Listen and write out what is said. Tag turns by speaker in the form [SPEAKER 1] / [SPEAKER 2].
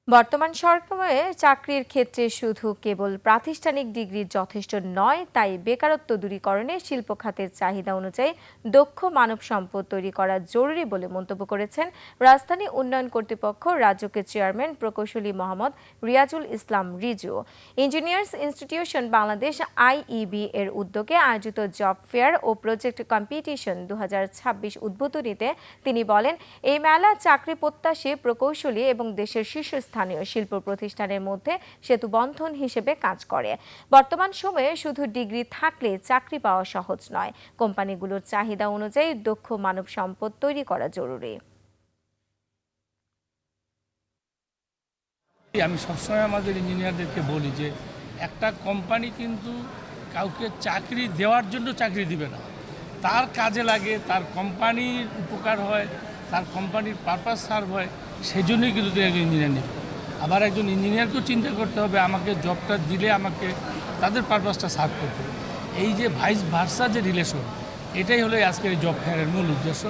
[SPEAKER 1] বর্তমান সময়ে চাকরির ক্ষেত্রে শুধু কেবল প্রাতিষ্ঠানিক ডিগ্রি যথেষ্ট নয়, তাই বেকারত্ব দূরীকরণে শিল্প খাতের চাহিদা অনুযায়ী দক্ষ মানব সম্পদ তৈরি করা জরুরি বলে মন্তব্য করেছেন রাজধানী উন্নয়ন কর্তৃপক্ষ রাজুকের চেয়ারম্যান প্রকৌশলী Mohammad Riazul Islam Riju. Engineers Institution Bangladesh IEB এর উদ্যোগে আয়োজিত জব ফেয়ার ও প্রজেক্ট কম্পিটিশন 2026 উদ্বোধনীতে তিনি বলেন, এই মেলা চাকরি প্রত্যাশী প্রকৌশলী এবং দেশের শীর্ষস্থানীয় শিল্প প্রতিষ্ঠানের মধ্যে সেতু বন্ধন হিসেবে কাজ করে। বর্তমান সময়ে শুধু ডিগ্রি থাকলে চাকরি পাওয়া সহজ নয়, কোম্পানিগুলোর চাহিদা অনুযায়ী দক্ষ মানব সম্পদ তৈরি করা জরুরি।
[SPEAKER 2] আমি সবসময় আমাদের ইঞ্জিনিয়ারদেরকে বলি যে একটা কোম্পানি কিন্তু কাউকে চাকরি দেওয়ার জন্য চাকরি দিবে না, তার কাজে লাগে, তার কোম্পানির উপকার হয়, তার কোম্পানির পারপাস সার্ভ হয়, সেই জন্যই কিন্তু একজন ইঞ্জিনিয়ার নেবে। আবার একজন ইঞ্জিনিয়ারকেও চিন্তা করতে হবে আমাকে জবটা দিলে আমাকে তাদের পারপাসটা সার্ভ করতে হবে। এই যে ভাইস ভার্সা যে রিলেশন, এটাই হলো আজকের এই জব ফেয়ারের মূল উদ্দেশ্য।